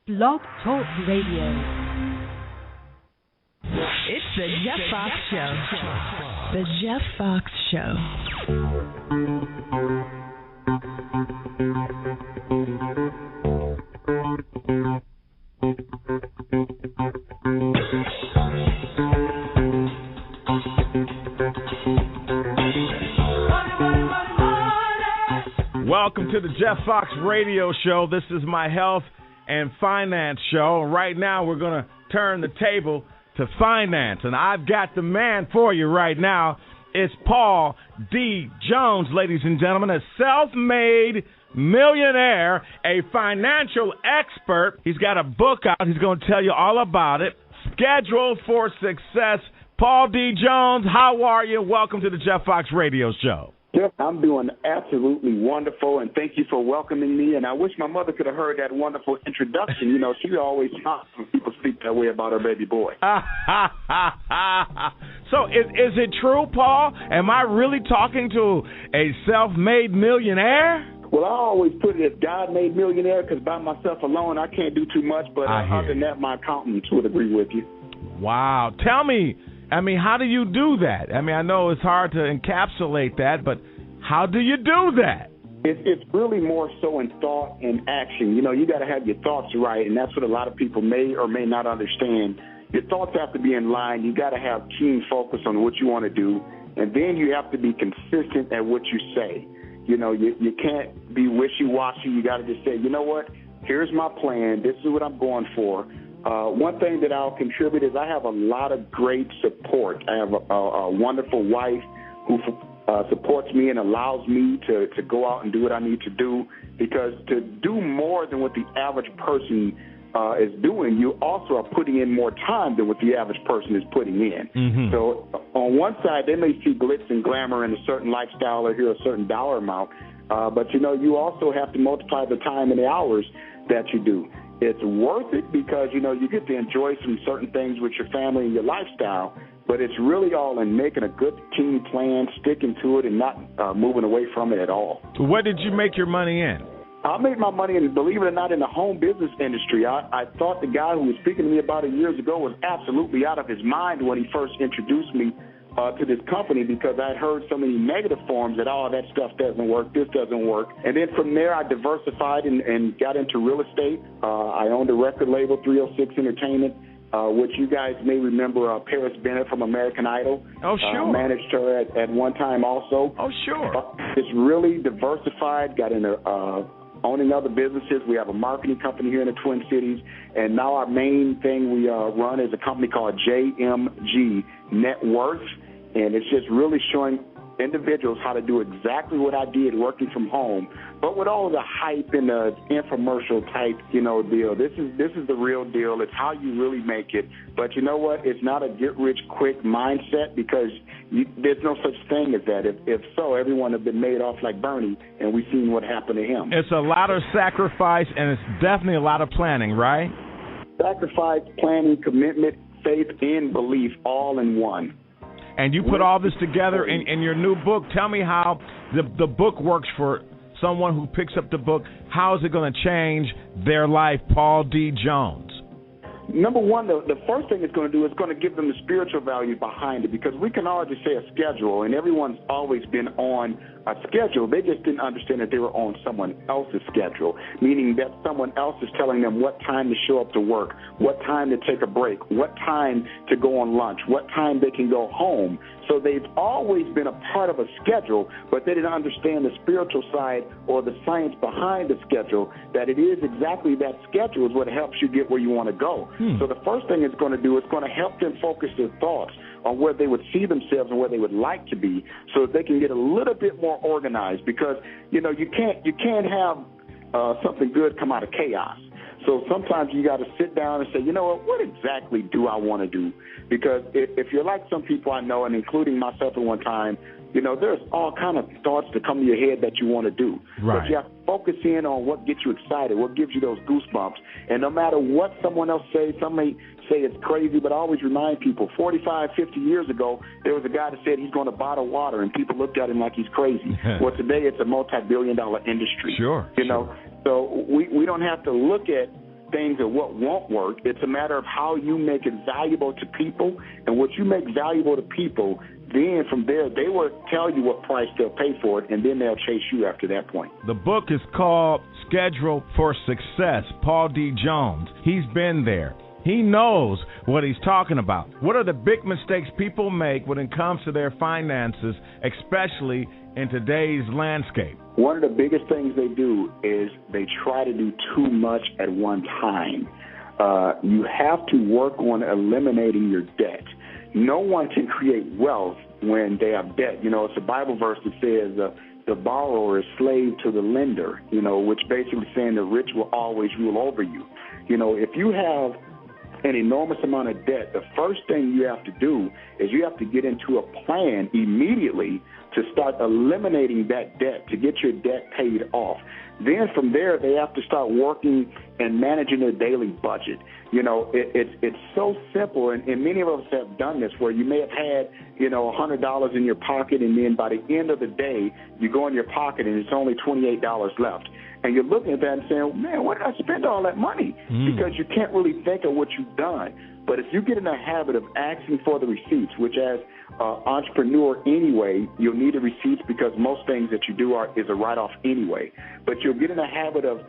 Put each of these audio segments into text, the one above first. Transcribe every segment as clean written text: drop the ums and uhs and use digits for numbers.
Blog Talk Radio. It's the Jeff Foxx Show. The Jeff Foxx Show. Welcome to the Jeff Foxx Radio Show. This is my health and finance show. Right now, we're going to turn the table to finance, and I've got the man for you right now. It's Paul D. Jones, ladies and gentlemen, a self-made millionaire, a financial expert. He's got a book out. He's going to tell you all about it. Schedule for Success. Paul D. Jones, how are you? Welcome to the Jeff Foxx Radio Show. Jeff, I'm doing absolutely wonderful, and thank you for welcoming me. And I wish my mother could have heard that wonderful introduction. You know, she always talks when people speak that way about her baby boy. So is it true, Paul? Am I really talking to a self-made millionaire? Well, I always put it as God-made millionaire because by myself alone, I can't do too much. But other than that, my accountants would agree with you. Wow. Tell me. I mean, how do you do that? I mean, I know it's hard to encapsulate that, but how do you do that? It's really more so in thought and action. You know, you got to have your thoughts right, and that's what a lot of people may or may not understand. Your thoughts have to be in line. You got to have keen focus on what you want to do, and then you have to be consistent at what you say. You know, you can't be wishy-washy. You got to just say, you know what, here's my plan. This is what I'm going for. One thing that I'll contribute is I have a lot of great support. I have a wonderful wife who supports me and allows me to go out and do what I need to do, because to do more than what the average person is doing, you also are putting in more time than what the average person is putting in. Mm-hmm. So on one side, they may see glitz and glamour in a certain lifestyle or hear a certain dollar amount, but, you know, you also have to multiply the time and the hours that you do. It's worth it because, you know, you get to enjoy some certain things with your family and your lifestyle, but it's really all in making a good team plan, sticking to it, and not moving away from it at all. Where did you make your money in? I made my money, and believe it or not, in the home business industry. I thought the guy who was speaking to me about it years ago was absolutely out of his mind when he first introduced me to this company, because I'd heard so many negative forms that, oh, that stuff doesn't work, this doesn't work. And then from there, I diversified and got into real estate. I owned a record label, 306 Entertainment, which you guys may remember Paris Bennett from American Idol. Oh, sure. Managed her at one time also. Oh, sure. It's really diversified, got into owning other businesses. We have a marketing company here in the Twin Cities, and now our main thing we run is a company called JMG Net Worth. And it's just really showing individuals how to do exactly what I did working from home, but with all of the hype and the infomercial type, you know, deal. This is the real deal. It's how you really make it. But you know what? It's not a get-rich-quick mindset, because there's no such thing as that. If so, everyone would have been made off like Bernie, and we've seen what happened to him. It's a lot of sacrifice, and it's definitely a lot of planning, right? Sacrifice, planning, commitment, faith, and belief, all in one. And you put all this together in your new book. Tell me how the book works for someone who picks up the book. How is it going to change their life, Paul D. Jones? Number one, the first thing it's going to do is going to give them the spiritual value behind it, because we can all just say a schedule, and everyone's always been on a schedule. They just didn't understand that they were on someone else's schedule, meaning that someone else is telling them what time to show up to work, what time to take a break, what time to go on lunch, what time they can go home. So they've always been a part of a schedule, but they didn't understand the spiritual side or the science behind the schedule, that it is exactly that schedule is what helps you get where you want to go. So the first thing it's going to do is going to help them focus their thoughts on where they would see themselves and where they would like to be, so that they can get a little bit more organized, because, you know, you can't have something good come out of chaos. So sometimes you got to sit down and say, you know what exactly do I want to do? Because if you're like some people I know, and including myself at one time, you know, there's all kind of thoughts that come to your head that you want to do. Right. But you have to focus in on what gets you excited, what gives you those goosebumps. And no matter what someone else says, some may say it's crazy, but I always remind people, 45, 50 years ago, there was a guy that said he's going to bottle water, and people looked at him like he's crazy. Well, today it's a multi-billion-dollar industry. Sure. You know, so we don't have to look at things or what won't work. It's a matter of how you make it valuable to people, and what you make valuable to people, then from there they will tell you what price they'll pay for it, and then they'll chase you after that point. The book is called Schedule for Success, Paul D. Jones. He's been there. He knows what he's talking about. What are the big mistakes people make when it comes to their finances, especially in today's landscape? One of the biggest things they do is they try to do too much at one time. You have to work on eliminating your debt. No one can create wealth when they have debt. You know, it's a Bible verse that says the borrower is slave to the lender, you know, which basically saying the rich will always rule over you. You know, if you have an enormous amount of debt, the first thing you have to do is you have to get into a plan immediately to start eliminating that debt, to get your debt paid off. Then from there, they have to start working and managing their daily budget. You know, it's so simple, and many of us have done this, where you may have had, you know, $100 in your pocket, and then by the end of the day, you go in your pocket and it's only $28 left. And you're looking at that and saying, man, why did I spend all that money? Because you can't really think of what you've done. But if you get in the habit of asking for the receipts, which as an entrepreneur anyway, you'll need the receipts because most things that you do is a write-off anyway. But you'll get in the habit of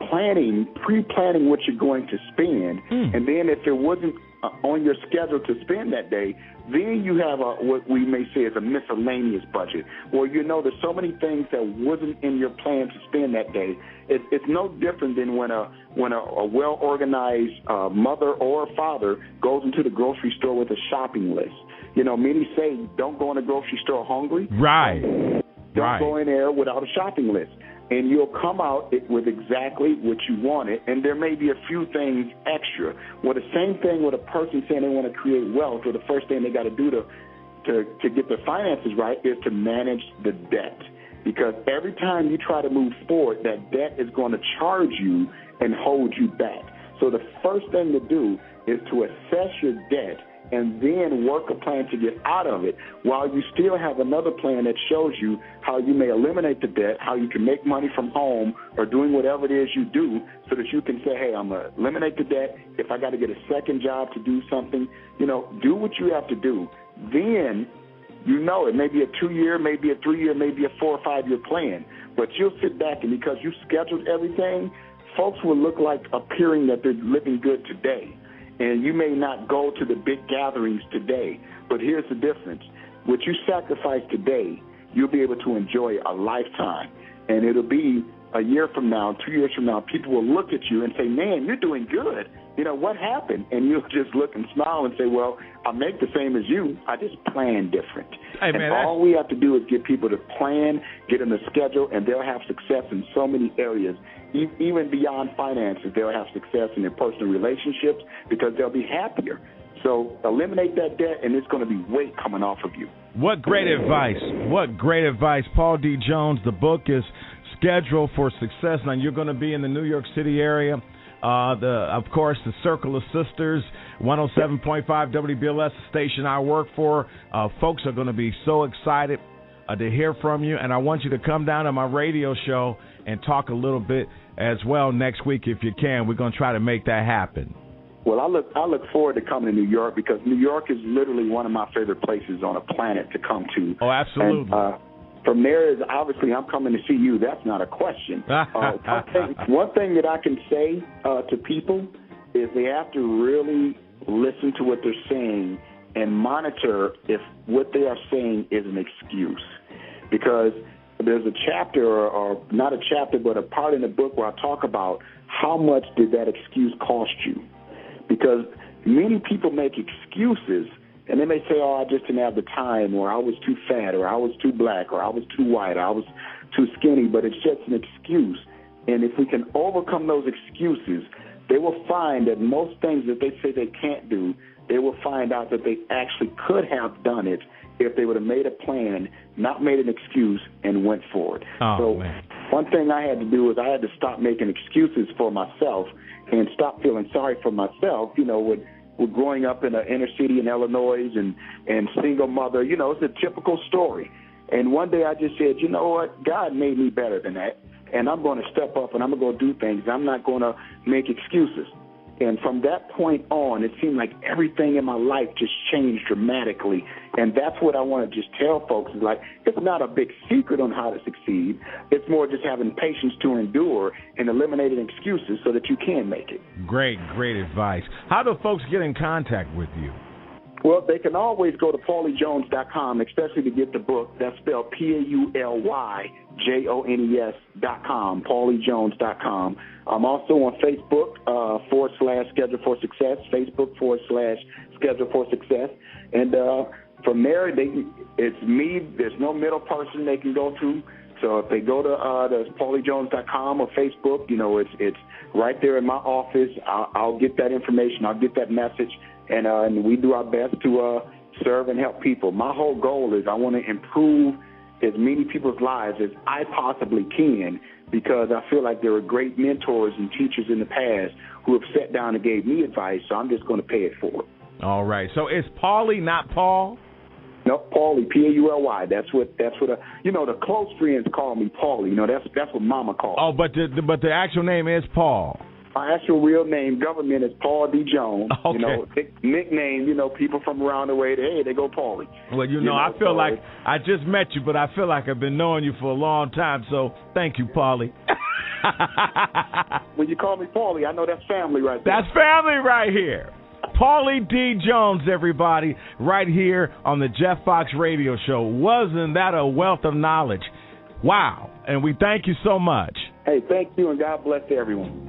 pre-planning what you're going to spend. And then if it wasn't on your schedule to spend that day, then you have what we may say is a miscellaneous budget, where you know there's so many things that wasn't in your plan to spend that day. It's no different than when a well-organized mother or father goes into the grocery store with a shopping list. You know, many say don't go in the grocery store hungry. Right. Don't go in there without a shopping list. And you'll come out with exactly what you wanted, and there may be a few things extra. Well, the same thing with a person saying they want to create wealth, or the first thing they got to do to get their finances right is to manage the debt. Because every time you try to move forward, that debt is going to charge you and hold you back. So the first thing to do is to assess your debt and then work a plan to get out of it, while you still have another plan that shows you how you may eliminate the debt, how you can make money from home or doing whatever it is you do, so that you can say, hey, I'm going to eliminate the debt. If I got to get a second job to do something, you know, do what you have to do. Then, you know, it may be a 2-year, maybe a 3-year, maybe a 4 or 5 year plan, but you'll sit back, and because you scheduled everything, folks will look like appearing that they're living good today. And you may not go to the big gatherings today, but here's the difference. What you sacrifice today, you'll be able to enjoy a lifetime. And it'll be a year from now, 2 years from now, people will look at you and say, man, you're doing good. You know, what happened? And you'll just look and smile and say, well, I make the same as you. I just plan different. Hey, man, and all we have to do is get people to plan, get them a schedule, and they'll have success in so many areas. Even beyond finances, they'll have success in their personal relationships because they'll be happier. So eliminate that debt, and it's going to be weight coming off of you. What great advice. What great advice. Paul D. Jones, the book is Schedule for Success. Now, you're going to be in the New York City area. Of course, the Circle of Sisters, 107.5 WBLS, the station I work for. Folks are going to be so excited to hear from you, and I want you to come down to my radio show and talk a little bit as well next week if you can. We're going to try to make that happen. Well, I look forward to coming to New York, because New York is literally one of my favorite places on a planet to come to. Oh, absolutely. And, from there is obviously I'm coming to see you. That's not a question. One thing that I can say to people is they have to really listen to what they're saying and monitor if what they are saying is an excuse. Because there's a chapter, or not a chapter, but a part in the book where I talk about how much did that excuse cost you. Because many people make excuses, and they may say, oh, I just didn't have the time, or I was too fat, or I was too black, or I was too white, or I was too skinny, but it's just an excuse. And if we can overcome those excuses, they will find that most things that they say they can't do, they will find out that they actually could have done it if they would have made a plan, not made an excuse, and went forward. Man. One thing I had to do is I had to stop making excuses for myself and stop feeling sorry for myself, you know, with growing up in an inner city in Illinois and single mother. You know, it's a typical story. And one day I just said, you know what, God made me better than that. and I'm going to step up and I'm going to go do things. I'm not going to make excuses. And from that point on, it seemed like everything in my life just changed dramatically. And that's what I want to just tell folks is like, it's not a big secret on how to succeed. It's more just having patience to endure and eliminating excuses so that you can make it. Great advice. How do folks get in contact with you? Well, they can always go to PaulieJones.com, especially to get the book. That's spelled PAULYJONES.com, PaulieJones.com. I'm also on Facebook, /Schedule for Success, Facebook /Schedule for Success. And from there, it's me. There's no middle person they can go to. So if they go to PaulieJones.com or Facebook, it's right there in my office. I'll get that information. I'll get that message. And we do our best to serve and help people. My whole goal is I want to improve as many people's lives as I possibly can, because I feel like there are great mentors and teachers in the past who have sat down and gave me advice, so I'm just going to pay it forward. All right. So it's Paulie, not Paul? No, Paulie, Pauly. That's what the close friends call me Paulie. That's what Mama calls me. Oh, but the actual name is Paul. My actual real name, government, is Paul D. Jones. Okay. Nickname, people from around the way, they go Paulie. Well, I feel like I just met you, but I feel like I've been knowing you for a long time, so thank you, Paulie. When you call me Paulie, I know that's family right there. That's family right here. Paulie D. Jones, everybody, right here on the Jeff Foxx Radio Show. Wasn't that a wealth of knowledge? Wow. And we thank you so much. Hey, thank you, and God bless everyone.